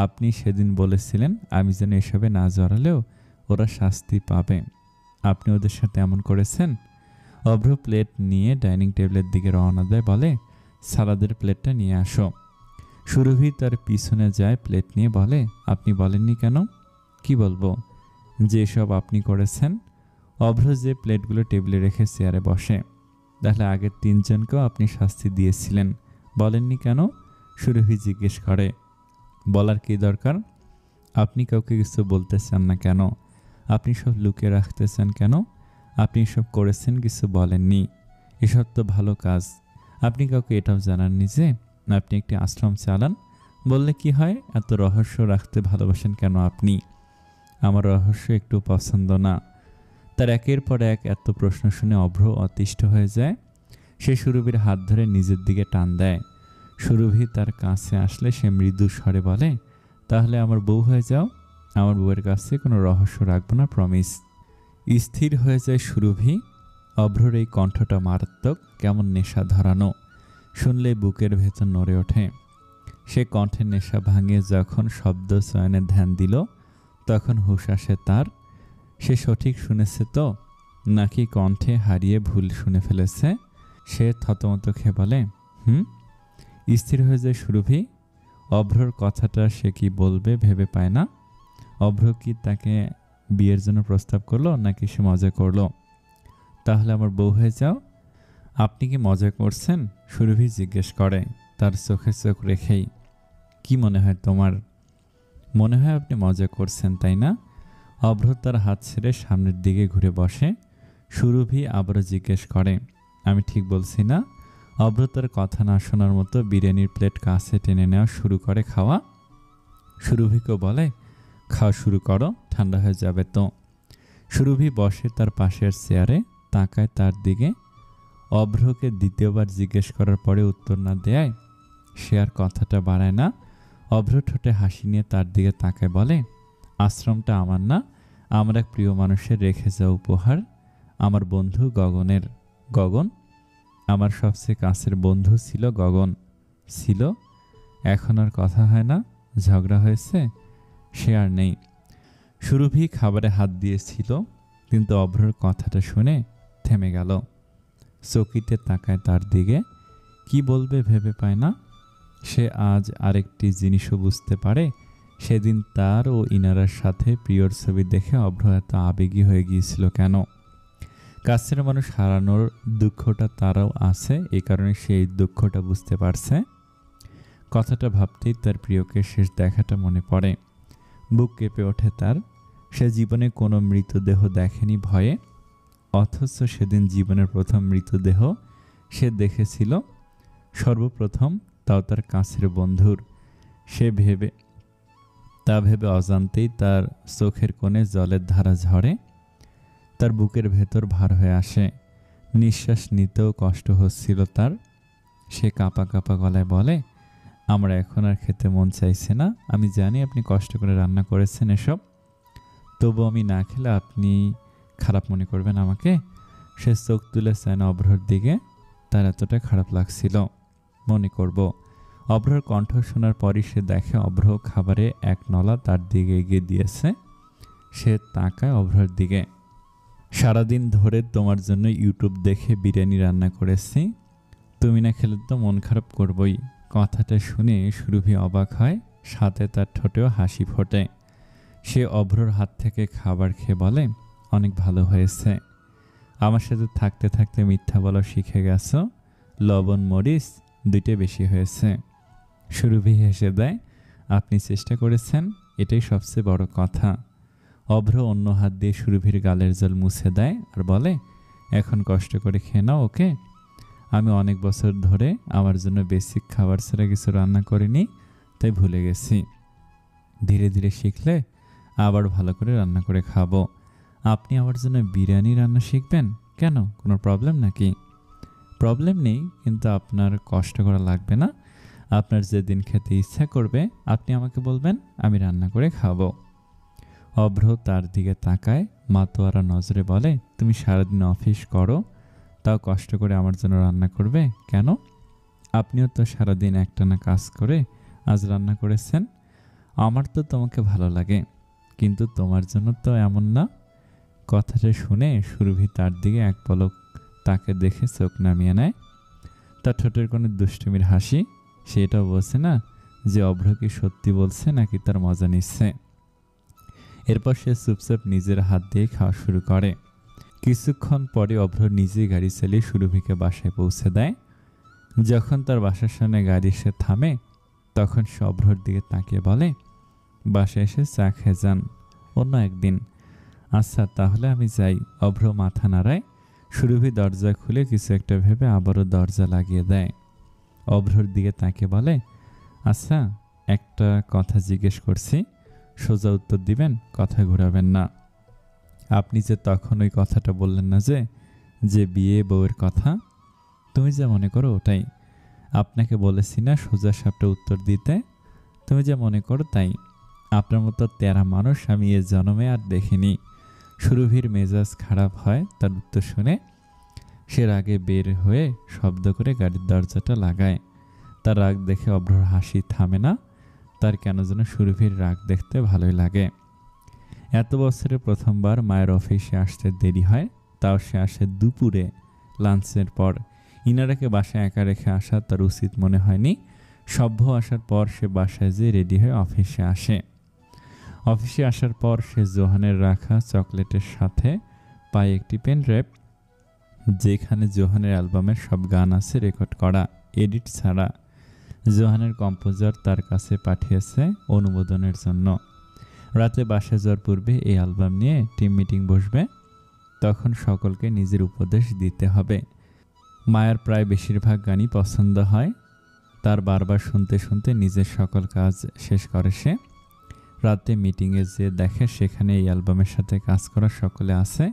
S1: আপনি সেদিন বলেছিলেন আমি যেন এসবে না জড়ালেও ওরা শাস্তি পাবে। আপনি ওদের সাথে এমন করেছেন? অভ্র প্লেট নিয়ে ডাইনিং টেবিলের দিকে রওনা দেয়, বলে, সালাদের প্লেটটা নিয়ে আসো। সুরভি তার পিছনে যায়, প্লেট নিয়ে বলে, আপনি বলেননি কেন? কি বলবো? যে সব আপনি করেছেন। অভ্র যে প্লেটগুলো টেবিলে রেখে চেয়ারে বসে, তাহলে আগের 3 জনকেও আপনি শাস্তি দিয়েছিলেন, বলেননি কেন? সুরভি জিজ্ঞেস করে। বলার কি দরকার? আপনি কাউকে কিছু বলতে চান না কেন? আপনি সব লুকিয়ে রাখতে চান কেন? আপনি সব করেছেন, কিছু বলেননি। এসব তো ভালো কাজ। আপনি কাউকে এটাও জানাননি যে আপনি একটি আশ্রম চালান। বললে কি হয়? এত রহস্য রাখতে ভালোবাসেন কেন আপনি? আমার রহস্য একটু পছন্দ না। তার একের পর এক এত প্রশ্ন শুনে অভ্র অতিষ্ঠ হয়ে যায়। সে সুরভির হাত ধরে নিজের দিকে টান দেয়। সুরভি তার কাছে আসলে সে মৃদু স্বরে বলে, তাহলে আমার বউ হয়ে যাও। আমার বউয়ের কাছে কোনো রহস্য রাখবো না, প্রমিস। স্থির হয়ে যায় সুরভি। অভ্রর এই কণ্ঠটা মারাত্মক, কেমন নেশা ধরানো। শুনলে বুকের ভেতর নড়ে ওঠে। সে কণ্ঠের নেশা ভাঙিয়ে যখন শব্দ চয়নে ধ্যান দিল, তখন হুঁশ আসে তার। সে সঠিক শুনেছে তো, নাকি কণ্ঠে হারিয়ে ভুল শুনে ফেলেছে? সে থতমত খেয়ে বলে, স্থির হয়ে যায় সুরভি। অভ্রর কথাটা সে কি বলবে ভেবে পায় না। অভ্র কি তাকে বিয়ের জন্য প্রস্তাব করলো, নাকি সে মজা করলো? তাহলে আমার বউ হয়ে যাও। আপনি কি মজা করছেন? সুরভি জিজ্ঞেস করে, তার চোখে চোখ রেখেই। কি মনে হয় তোমার? মনে হয় আপনি মজা করছেন, তাই না? অভ্র তার হাত ছেড়ে সামনের দিকে ঘুরে বসে। সুরভি আবারও জিজ্ঞেস করে, আমি ঠিক বলছি না? অভ্র তার কথা না শোনার মতো বিরিয়ানির প্লেট কাছে টেনে নেওয়া শুরু করে খাওয়া। সুরভিকেও বলে, খাওয়া শুরু করো, ঠান্ডা হয়ে যাবে তো। সুরভি বসে তার পাশের চেয়ারে, তাকায় তার দিকে। অভ্রকে দ্বিতীয়বার জিজ্ঞেস করার পরে উত্তর না দেয় সে আর কথাটা বাড়ায় না। অভ্র ঠোঁটে হাসি নিয়ে তার দিকে তাকায়, বলে, আশ্রমটা আমার না, আমার এক প্রিয় মানুষের রেখে যাওয়া উপহার, আমার বন্ধু গগনের। গগন? আমার সবচেয়ে কাছের বন্ধু ছিল গগন। ছিল? এখন আর কথা হয় না? ঝগড়া হয়েছে? সে আর নেই। সুরভি খাবারে হাত দিয়েছিল, কিন্তু অভ্রর কথাটা শুনে থেমে গেল। চকিতে তাকায় তার দিকে। কি বলবে ভেবে পায় না। সে আজ আরেকটি জিনিসও বুঝতে পারে। সেদিন তার ও ইনারার সাথে প্রিয়র ছবি দেখে অভ্র এত আবেগী হয়ে গিয়েছিল কেন। কাছের মানুষ হারানোর দুঃখটা তারাও আছে, এই কারণে সে এই দুঃখটা বুঝতে পারছে। কথাটা ভাবতেই তার প্রিয়কে শেষ দেখাটা মনে পড়ে। বুক কেঁপে ওঠে তার। সে জীবনে কোনো মৃতদেহ দেখেনি ভয়ে, অথচ সেদিন জীবনের প্রথম মৃতদেহ সে দেখেছিল। সর্বপ্রথম, তাও তার কাছের বন্ধুর। তা ভেবে অজান্তেই তার চোখের কোণে জলের ধারা ঝরে। তার বুকের ভেতর ভার হয়ে আসে। নিঃশ্বাস নিতেও কষ্ট হচ্ছিল তার। সে কাঁপা কাঁপা গলায় বলে, আমার এখন আর খেতে মন চাইছে না। আমি জানি আপনি কষ্ট করে রান্না করেছেন এসব, তবু আমি না খেলে আপনি খারাপ মনে করবেন আমাকে। সে চোখ তুলে চায় না অভ্রর দিকে, তার এতটা খারাপ লাগছিল। মনে করব। অভ্রর কণ্ঠ শোনার পরই সে দেখে অভ্র খাবারে এক নলা তার দিকে এগিয়ে দিয়েছে। সে তাকায় অভ্রর দিকে। সারাদিন ধরে তোমার জন্য ইউটিউব দেখে বিরিয়ানি রান্না করেছি, তুমি না খেলে তো মন খারাপ করবই। কথাটা শুনে সুরভি অবাক হয়, সাথে তার ঠোঁটেও হাসি ফোটে। সে অভ্রর হাত থেকে খাবার খেয়ে বলে, অনেক ভালো হয়েছে। আমার সাথে থাকতে থাকতে মিথ্যা বলা শিখে গেছ। লবণ মরিচ 2টে বেশি হয়েছে। সুরভি হেসে দেয়, আপনি চেষ্টা করেছেন, এটাই সবচেয়ে বড় কথা। অভ্র অন্য হাত দিয়ে সুরভির গালের জল মুছে দেয় আর বলে, এখন কষ্ট করে খেয়ে নাও, ওকে? আমি অনেক বছর ধরে আমার জন্য বেসিক খাবার ছাড়া কিছু রান্না করিনি, তাই ভুলে গেছি। ধীরে ধীরে শিখলে আবার ভালো করে রান্না করে খাবো। আপনি আমার জন্য বিরিয়ানি রান্না শিখবেন কেন? কোনো প্রবলেম নাকি? প্রবলেম নেই, কিন্তু আপনার কষ্ট করা লাগবে না। আপনার যেদিন খেতে ইচ্ছা করবে আপনি আমাকে বলবেন, আমি রান্না করে খাবো। অভ্র তার দিকে তাকায়, মাতোয়ারা নজরে বলে, তুমি সারাদিন অফিস করো, তাও কষ্ট করে আমার জন্য রান্না করবে কেন? আপনিও তো সারাদিন একটানা কাজ করে আজ রান্না করেছেন। আমার তো তোমাকে ভালো লাগে, কিন্তু তোমার জন্য তো এমন না। কথাটা শুনে সুরভি তার দিকে এক পলক তাকে দেখে চোখ নামিয়ে নেয়। তার ঠোঁটের কোনো দুষ্টুমির হাসি। সে এটাও বলছে না যে অভ্র কি সত্যি বলছে নাকি তার মজা নিচ্ছে। এরপর সে চুপচাপ নিজের হাত দিয়ে খাওয়া শুরু করে। কিছুক্ষণ পরে অভ্র নিজেই গাড়ি চালিয়ে সুরভিকে বাসায় পৌঁছে দেয়। যখন তার বাসার সামনে গাড়ি এসে থামে, তখন সে অভ্রর দিকে তাকিয়ে বলে, বাসায় এসে চা খেয়ে যান অন্য একদিন। আচ্ছা তাহলে আমি যাই। অভ্র মাথা নাড়ায়। সুরভি দরজা খুলে কিছু একটা ভেবে আবারও দরজা লাগিয়ে দেয়। অভ্রর দিকে তাকিয়ে বলে, আচ্ছা একটা কথা জিজ্ঞেস করছি, সোজা উত্তর দিবেন, কথা ঘোরাবেন না। আপনি যে তখন ওই কথাটা বললেন না যে বিয়ে বউয়ের কথা, তুমি যা মনে করো ওটাই। আপনাকে বলেছি না সোজা সাপটা উত্তর দিতে? তুমি যা মনে করো তাই। আপনার মতো তেরা মানুষ আমি এ জন্মে আর দেখিনি। সুরভির মেজাজ খারাপ হয় তার উত্তর শুনে। সে রাগে বের হয়ে শব্দ করে গাড়ির দরজাটা লাগায়। তার রাগ দেখে অভ্রর হাসি থামে না। তার কেন যেন সুরভির রাগ দেখতে ভালোই লাগে। এত বছরে প্রথমবার মায়ের অফিসে আসতে দেরি হয়, তাও সে আসে দুপুরে লাঞ্চের পর। ইনারাকে বাসায় একা রেখে আসা তার উচিত মনে হয়নি। সভ্য আসার পর সে বাসায় যেয়ে রেডি হয়ে অফিসে আসে। অফিসে আসার পর সে জোহানের রাখা চকলেটের সাথে পায় একটি পেন ড্রাইভ, যেখানে জোহানের অ্যালবামের সব গান আছে রেকর্ড করা, এডিট ছাড়া। জোহানের কম্পোজার তার কাছে পাঠিয়েছে অনুমোদনের জন্য। রাতে বাসায় যাওয়ার পূর্বে এই অ্যালবাম নিয়ে টিম মিটিং বসবে। তখন সকলকে নিজের উপদেশ দিতে হবে। মায়ের প্রায় বেশিরভাগ গানই পছন্দ হয়। তার বারবার শুনতে শুনতে নিজের সকল কাজ শেষ করে সে। রাতে মিটিংয়ে যে দেখে সেখানে এই অ্যালবামের সাথে কাজ করা সকলে আছে,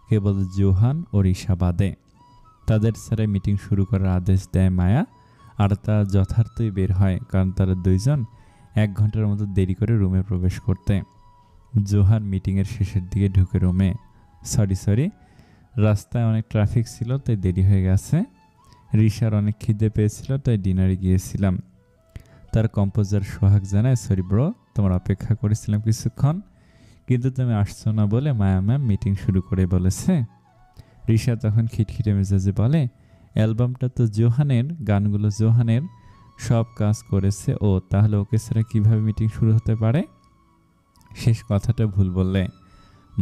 S1: কেবল জোহান ও রিশা বাদে। তাদের ছাড়া মিটিং শুরু করার আদেশ দেয় মায়া, আর তা যথার্থই বের হয়, কারণ তারা দুইজন 1 ঘন্টার মতো দেরি করে রুমে প্রবেশ করতে। জোহান মিটিংয়ের শেষের দিকে ঢুকে রুমে। সরি, রাস্তায় অনেক ট্রাফিক ছিল তাই দেরি হয়ে গেছে। রিশার অনেক খিদে পেয়েছিল তাই ডিনারে গিয়েছিলাম। তার কম্পোজার সোহাগ জানায়, সরি ব্রো, তোমার অপেক্ষা করেছিলাম কিছুক্ষণ, কিন্তু তুমি আসছো না বলে মায়া ম্যাম মিটিং শুরু করে বলেছে। রিশা তখন খিটখিটে মেজাজে বলে, অ্যালবামটা তো জোহানের, গানগুলো জোহানের, সব কাজ করেছে ও, তাহলে ওকে ছাড়া কীভাবে মিটিং শুরু হতে পারে? শেষ কথাটা ভুল বললে।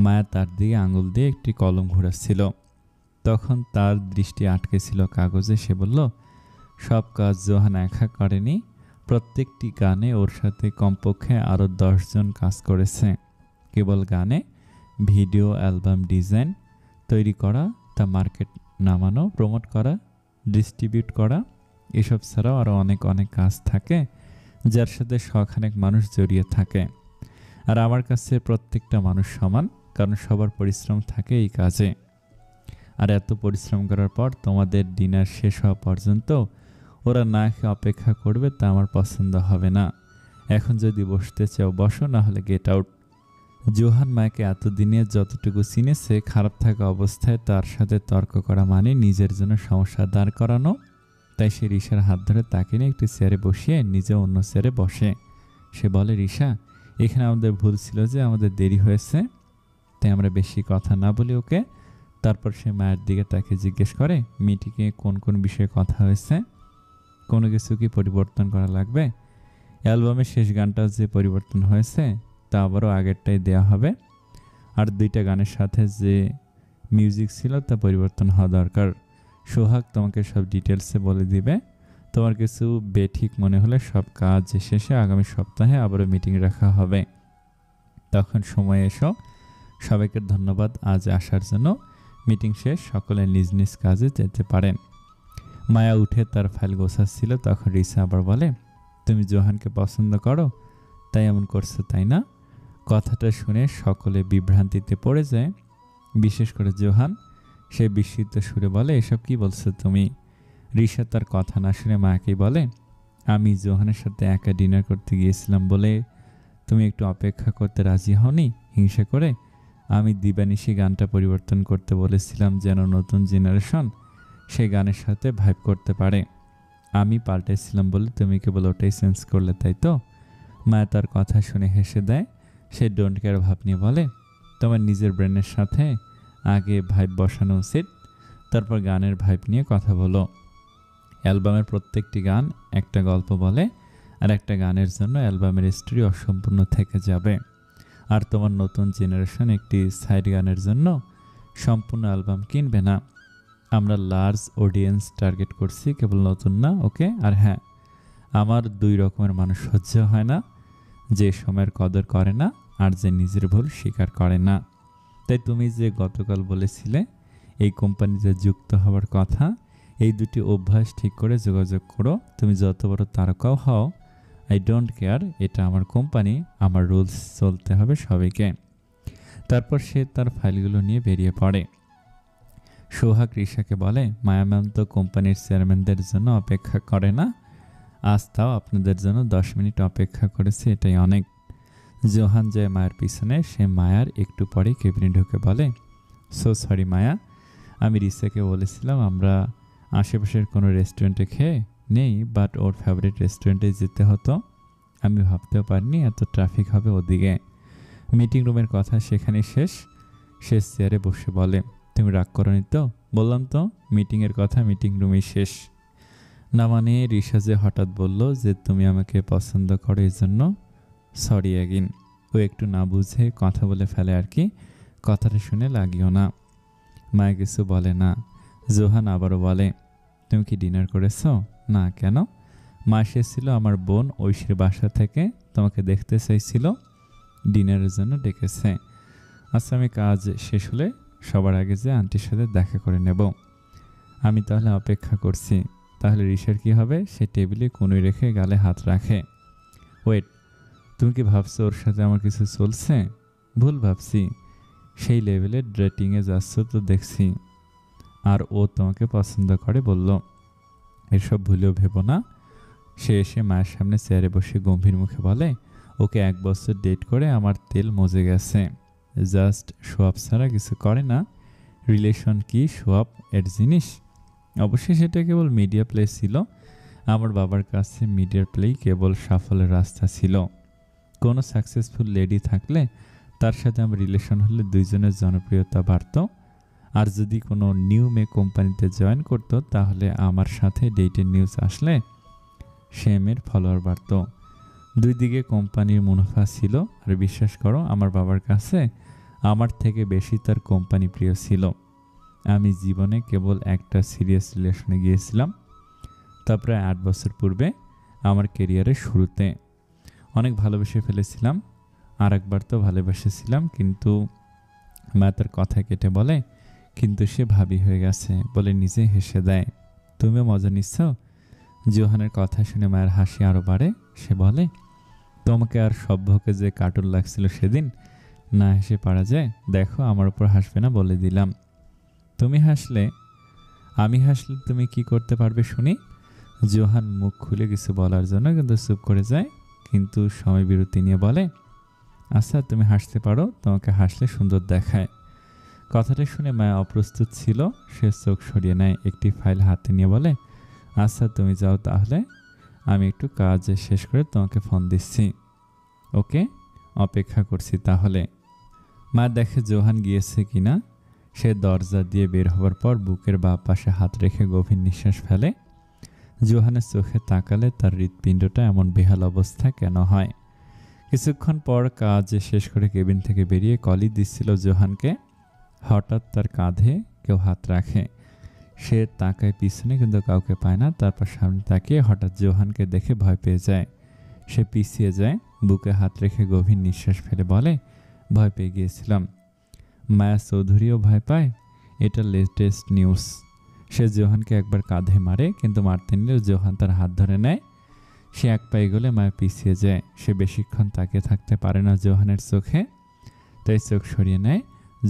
S1: মায়া তার দিকে আঙুল দিয়ে একটি কলম ঘোরাচ্ছিল। তখন তার দৃষ্টি আটকে ছিল কাগজে। সে বলল, সব কাজ জোহান একা করেনি, প্রত্যেকটি গানে ওর সাথে কমপক্ষে আরও 10 জন কাজ করেছে। কেবল গানে, ভিডিও, অ্যালবাম ডিজাইন তৈরি করা, তা মার্কেট নামানো, প্রমোট করা, ডিস্ট্রিবিউট করা, এসব ছাড়াও আরও অনেক কাজ থাকে যার সাথে শখানেক মানুষ জড়িয়ে থাকে। আর আমার কাছে প্রত্যেকটা মানুষ সমান, কারণ সবার পরিশ্রম থাকে এই কাজে। আর এত পরিশ্রম করার পর তোমাদের ডিনার শেষ হওয়া পর্যন্ত ওরা না খেয়ে অপেক্ষা করবে, তা আমার পছন্দ হবে না। এখন যদি বসতে চাও বসো, না হলে গেট আউট। জোহান মাকে এতদিনে যতটুকু চিনেছে, খারাপ থাকা অবস্থায় তার সাথে তর্ক করা মানে নিজের জন্য সমস্যা দাঁড় করানো। তাই সে রিশার হাত ধরে তাকে নিয়ে একটি চেয়ারে বসিয়ে নিজে অন্য চেয়ারে বসে। সে বলে, রিশা, এখানে আমাদের ভুল ছিল যে আমাদের দেরি হয়েছে, তাই আমরা বেশি কথা না বলি ওকে। তারপর সে মায়ের দিকে তাকে জিজ্ঞেস করে, মিটিংয়ে কোন কোন বিষয়ে কথা হয়েছে, কোনো কিছু কি পরিবর্তন করা লাগবে? অ্যালবামের শেষ গানটা যে পরিবর্তন হয়েছে তা আবারও আগেরটাই দেওয়া হবে, আর 2টা গানের সাথে যে মিউজিক ছিল তা পরিবর্তন হওয়া দরকার। সোহাগ তোমাকে সব ডিটেলসে বলে দিবে। তোমার কিছু বেঠিক মনে হলে সব কাজ শেষে আগামী সপ্তাহে আবারও মিটিং রাখা হবে, তখন সময় এসো। সবাইকে ধন্যবাদ আজ আসার জন্য। মিটিং শেষ, সকলে নিজ নিজ কাজে যেতে পারেন। মায়া উঠে তার ফাইল গোছাচ্ছিল, তখন রিসা আবার বলে, তুমি জোহানকে পছন্দ করো, তাই এমন করছো তাই না? কথাটা শুনে সকলে বিভ্রান্তিতে পড়ে যায়, বিশেষ করে জোহান। সে বিস্মিত সুরে বলে, এসব কি বলছো তুমি? রিসা তার কথা না শুনে মায়াকেই বলে, আমি জোহানের সাথে একা ডিনার করতে গিয়েছিলাম বলে তুমি একটু অপেক্ষা করতে রাজি হওনি হিংসা করে? আমি দিবানিশি গানটা পরিবর্তন করতে বলেছিলাম যেন নতুন জেনারেশন সেই গানের সাথে ভাইব করতে পারে। আমি পাল্টেছিলাম বলে তুমি কেবল ওটাই চেঞ্জ করলে, তাই তো? মায়া তার কথা শুনে হেসে দেয়। সে ডোন্ট কেয়ার ভাব নিয়ে বলে, তোমার নিজের ব্রেনের সাথে আগে ভাইব বসানো উচিত, তারপর গানের ভাইব নিয়ে কথা বলো। অ্যালবামের প্রত্যেকটি গান একটা গল্প বলে, আর একটা গানের জন্য অ্যালবামের স্টোরি অসম্পূর্ণ থেকে যাবে। আর তোমার নতুন জেনারেশন একটি সাইড গানের জন্য সম্পূর্ণ অ্যালবাম কিনবে না। আমরা লার্জ অডিয়েন্স টার্গেট করছি, কেবল নতুন না, ওকে? আর হ্যাঁ, আমার 2 রকমের মানুষ সহ্য হয় না, যে সময়ের কদর করে না আর যে নিজের ভুল স্বীকার করে না। তাই তুমি যে গতকাল বলেছিলে এই কোম্পানিতে যুক্ত হওয়ার কথা, এই দুটি অভ্যাস ঠিক করে যোগাযোগ করো। তুমি যত বড় তারকাও হও, আই ডোন্ট কেয়ার, এটা আমার কোম্পানি, আমার রুলস চলতে হবে সবাইকে। তারপর সে তার ফাইলগুলো নিয়ে বেরিয়ে পড়ে। সোহাগ রিসাকে বলে, মায়া ম্যাম তো কোম্পানির চেয়ারম্যানদের জন্য অপেক্ষা করে না, আজ তাও আপনাদের জন্য 10 মিনিট অপেক্ষা করেছে, এটাই অনেক। জোহান যায় মায়ের পিছনে। সে মায়ার একটু পরে কেবিনে ঢুকে বলে, সো সরি মায়া, আমি রিসাকে বলেছিলাম আমরা আশেপাশের কোনো রেস্টুরেন্টে খেয়ে নেই, বাট ওর ফেভারিট রেস্টুরেন্টে যেতে হতো। আমি ভাবতেও পারিনি এত ট্রাফিক হবে ওদিকে। মিটিং রুমের কথা সেখানে শেষ। সে চেয়ারে বসে বলে, তুমি রাগ করোনি তো? বললাম তো মিটিংয়ের কথা মিটিং রুমেই শেষ। না মানে রিসা যে হঠাৎ বলল যে তুমি আমাকে পছন্দ করো, এই জন্য সরি অ্যাগিন। ও একটু না বুঝে কথা বলে ফেলে আর কি, কথাটা শুনে লাগিও না। মায়া কিছু বলে না। জোহান আবারও বলে, তুমি কি ডিনার করেছো? না, কেন? মা এসেছিল আমার বোন ঐশীর বাসা থেকে, তোমাকে দেখতে চাইছিল, ডিনারের জন্য ডেকেছে। আচ্ছা, আমি কাজ শেষ হলে সবার আগে যে আন্টির সাথে দেখা করে নেব। আমি তাহলে অপেক্ষা করছি। তাহলে রিসার কি হবে? সে টেবিলে কনুই রেখে গালে হাত রাখে। ওয়েট, তুমি কি ভাবছো ওর সাথে আমার কিছু চলছে? ভুল ভাবছি, সেই লেভেলে ডেটিংয়ে যাচ্ছ তো দেখছি, আর ও তোমাকে পছন্দ করে বলল। এসব ভুলেও ভেবো না। সে এসে মায়ের সামনে চেয়ারে বসে গম্ভীর মুখে বলে, ওকে 1 বছর ডেট করে আমার তেল মজে গেছে। জাস্ট শোয়াপ ছাড়া কিছু করে না। রিলেশন কি শোয়াপ এর জিনিস? অবশ্যই সেটা কেবল মিডিয়া প্লে ছিল। আমার বাবার কাছে মিডিয়া প্লেই কেবল সাফল্যের রাস্তা ছিল। কোনো সাকসেসফুল লেডি থাকলে তার সাথে আমার রিলেশন হলে দুইজনের জনপ্রিয়তা বাড়ত। আর যদি কোনো নিউ মেয়ে কোম্পানিতে জয়েন করত, তাহলে আমার সাথে ডেটের নিউজ আসলে সে মেয়ের ফলোয়ার বাড়ত। 2 দিকে কোম্পানির মুনাফা ছিল। আর বিশ্বাস করো, আমার বাবার কাছে আমার থেকে বেশি তার কোম্পানি প্রিয় ছিল। আমি জীবনে কেবল একটা সিরিয়াস রিলেশনে গিয়েছিলাম, তা প্রায় 8 বছর পূর্বে আমার কেরিয়ারের শুরুতে। অনেক ভালোবেসে ফেলেছিলাম, আর একবার তো ভালোবেসেছিলাম, কিন্তু মা তার কথা কেটে বলে, কিন্তু সে ভাবি হয়ে গেছে বলে নিজে হেসে দেয়। তুমিও মজা নিচ্ছ? জোহানের কথা শুনে মায়ের হাসি আরও বাড়ে। সে বলে, তোমাকে আর সভ্যকে যে কার্টুন লাগছিল সেদিন, না হেসে পারা যায়? দেখো, আমার উপর হাসবে না বলে দিলাম। তুমি হাসলে, আমি হাসলে তুমি কি করতে পারবে শুনি? জোহান মুখ খুলে কিছু বলার জন্য কিন্তু চুপ করে যায়, কিন্তু সময় বিরতি নিয়ে বলে, আচ্ছা তুমি হাসতে পারো, তোমাকে হাসলে সুন্দর দেখায়। কথাটা শুনে মায়া অপ্রস্তুত ছিল। সে চোখ সরিয়ে নেয়, একটি ফাইল হাতে নিয়ে বলে, আচ্ছা তুমি যাও তাহলে, আমি একটু কাজ শেষ করে তোমাকে ফোন দিচ্ছি। ওকে, অপেক্ষা করছি তাহলে। মা দেখে জোহান গিয়েছে কিনা। সে দরজা দিয়ে বের হওয়ার পর বুকের বাঁ পাশে হাত রেখে গভীর নিঃশ্বাস ফেলে। জোহানের চোখে তাকালে তার হৃৎপিণ্ডটা এমন বেহাল অবস্থা কেন হয়? কিছুক্ষণ পর কাজ শেষ করে কেবিন থেকে বেরিয়ে কলি দিচ্ছিল জোহানকে, হঠাৎ তার কাঁধে কেউ হাত রাখে। সে তাকায় পিছনে, কিন্তু কাউকে পায় না। তারপর সামনে তাকিয়ে হঠাৎ জোহানকে দেখে ভয় পেয়ে যায়। সে পিছিয়ে যায়, বুকে হাত রেখে গভীর নিঃশ্বাস ফেলে বলে, ভয় পেয়ে গিয়েছিলাম। মায়া চৌধুরীও ভয় পায়। এটা লেটেস্ট নিউজ। সে জোহানকে একবার কাঁধে মারে, কিন্তু মারতে নিলেও জোহান তার হাত ধরে নেয়। সে এক পা এগোলে মায়া পিছিয়ে যায়। সে বেশিক্ষণ তাকিয়ে থাকতে পারে না জোহানের চোখে, তাই চোখ সরিয়ে নেয়।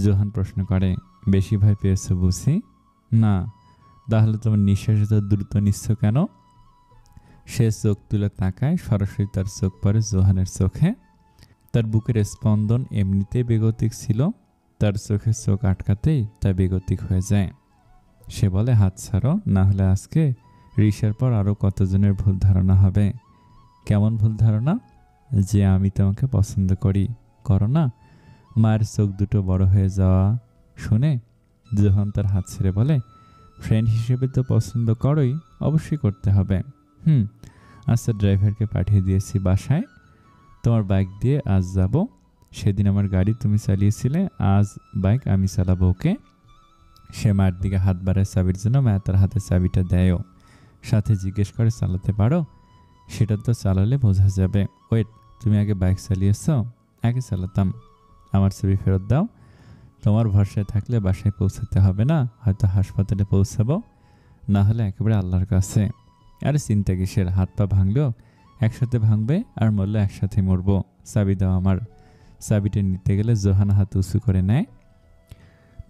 S1: জোহান প্রশ্ন করে, বেশি ভয় পেয়েছো বুঝি? না। তাহলে তোমার নিঃশ্বাস এত দ্রুত নিচ্ছ কেন? সে চোখ তুলে তাকায়, সরাসরি তার চোখ পড়ে জোহানের চোখে। তার বুকের স্পন্দন এমনিতেই বেগতিক ছিল, তার চোখে চোখ আটকাতেই তা বেগতিক হয়ে যায়। সে বলে, হাত ছাড়ো, না হলে আজকে রিসার পর আরও কতজনের ভুল ধারণা হবে। কেমন ভুল ধারণা? যে আমি তোমাকে পছন্দ করি। করো না? মায়ের চোখ দুটো বড় হয়ে যাওয়া শুনে জোহান তার হাত ছেড়ে বলে, ফ্রেন্ড হিসেবে তো পছন্দ করোই, অবশ্যই করতে হবে। আচ্ছা, ড্রাইভারকে পাঠিয়ে দিয়েছি বাসায়। তোমার বাইক দিয়ে আজ যাব। সেদিন আমার গাড়ি তুমি চালিয়েছিলে, আজ বাইক আমি চালাবো, ওকে? সে মায়ের দিকে হাত বাড়ায় চাবির জন্য। মায়া তার হাতে চাবিটা দেয়ও, সাথে জিজ্ঞেস করে, চালাতে পারো? সেটা তো চালালে বোঝা যাবে। ওয়েট, তুমি আগে বাইক চালিয়েছ? আগে চালাতাম। আমার চাবি ফেরত দাও। তোমার ভরসায় থাকলে বাসায় পৌঁছাতে হবে না, হয়তো হাসপাতালে পৌঁছাবো, না হলে একেবারে আল্লাহর কাছে। আরে চিন্তা কিসের? হাত পা ভাঙলেও একসাথে ভাঙবে, আর মরলে একসাথে মরবো। চাবি দাও আমার। চাবিটা নিতে গেলে জোহান হাত উঁচু করে নেয়।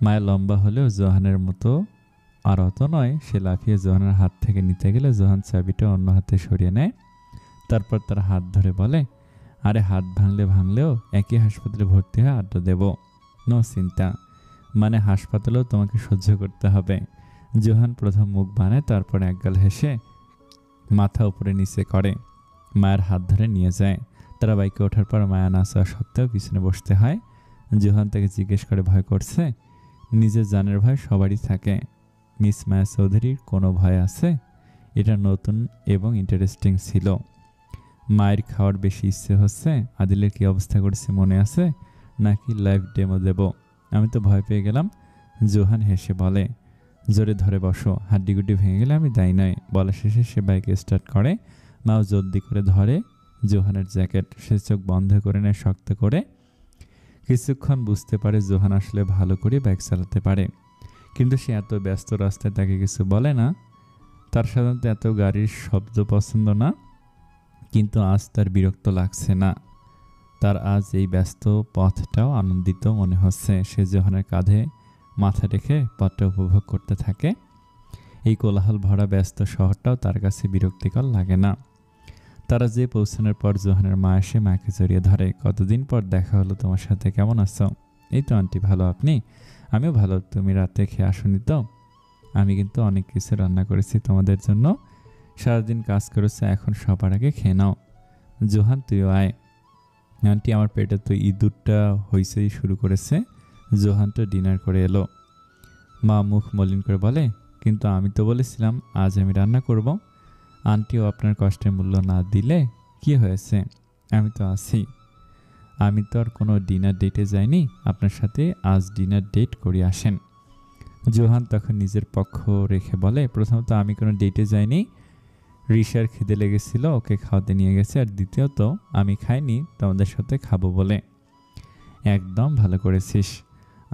S1: মায়া লম্বা হলেও জোহানের মতো আর অত নয়। সে লাফিয়ে জোহানের হাত থেকে নিতে গেলে জোহান চাবিটা অন্য হাতে সরিয়ে নেয়। তারপর তার হাত ধরে বলে, আরে হাত ভাঙলেও একই হাসপাতালে ভর্তি হয়ে আড্ডা দেব। নো চিন্তা, মানে হাসপাতালেও তোমাকে সহ্য করতে হবে। জোহান প্রথম মুখ বানায়, তারপর একগাল হেসে মাথা উপরে নিচে করে মায়ের হাত ধরে নিয়ে যায়। তারা বাইকে ওঠার পর মায়া না চাওয়া সত্ত্বেও পিছনে বসতে হয়। জোহান তাকে জিজ্ঞেস করে, ভয় করছে? নিজের জানের ভয় সবারই থাকে। মিস মায়া চৌধুরীর কোনো ভয় আছে? এটা নতুন এবং ইন্টারেস্টিং ছিল। মায়ের খাওয়ার বেশি ইচ্ছে হচ্ছে। আদিলের কি অবস্থা করছে মনে আছে, নাকি লাইভ ডেমো দেব? আমি তো ভয় পেয়ে গেলাম। জোহান হেসে বলে, জোরে ধরে বসো, হাড্ডিগুড্ডি ভেঙে গেলে আমি দায়ী নয়। বলা শেষে সে বাইকে স্টার্ট করে। মাও জলদি করে ধরে জোহানের জ্যাকেট। সে চোখ বন্ধ করে নেয় শক্ত করে। কিছুক্ষণ বুঝতে পারে জোহান আসলে ভালো করে বাইক চালাতে পারে, কিন্তু সে এত ব্যস্ত রাস্তায় তাকে কিছু বলে না। তার সাধারণত এত গাড়ির শব্দ পছন্দ না, কিন্তু আজ তার বিরক্ত লাগছে না। তার আজ এই ব্যস্ত পথটাও আনন্দিত মনে হচ্ছে। সে জোহানের কাঁধে মাথা রেখে পথটা উপভোগ করতে থাকে। এই কোলাহল ভরা ব্যস্ত শহরটাও তার কাছে বিরক্তিকর লাগে না। তারা যে পৌঁছানোর পর জোহানের মা এসে মাকে জড়িয়ে ধরে। কতদিন পর দেখা হলো তোমার সাথে, কেমন আছো? এই তো আন্টি, ভালো। আপনি? আমিও ভালো। তুমি রাতে খেয়ে আসনি তো? আমি কিন্তু অনেক কিছু রান্না করেছি তোমাদের জন্য। সারাদিন কাজ করেছে, এখন সবার আগে খেয়ে নাও। জোহান, তুইও আয়। আন্টি, আমার পেটে তো ইঁদুরটা হইচই শুরু করেছে। জোহান তো ডিনার করে এলো। মা মুখ মলিন করে বলে, কিন্তু আমি তো বলেছিলাম আজ আমি রান্না করব। আন্টিও আপনার কষ্টের মূল্য না দিলে কি হয়েছে? আমি তো আছি। আমি তো আর কোনো ডিনার ডেটে যাইনি, আপনার সাথে আজ ডিনার ডেট করে আসেন। জোহান তখন নিজের পক্ষ রেখে বলে, প্রথমত আমি কোনো ডেটে যাইনি। রিসার খিদে লেগেছিল, ওকে খাওয়াতে নিয়ে গেছে। আর দ্বিতীয়ত আমি খাইনি তোমাদের সাথে খাবো বলে। একদম ভালো করেছিস।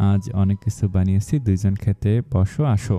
S1: আজ অনেক কিছু বানিয়েছি, দুইজন খেতে বসো, আসো।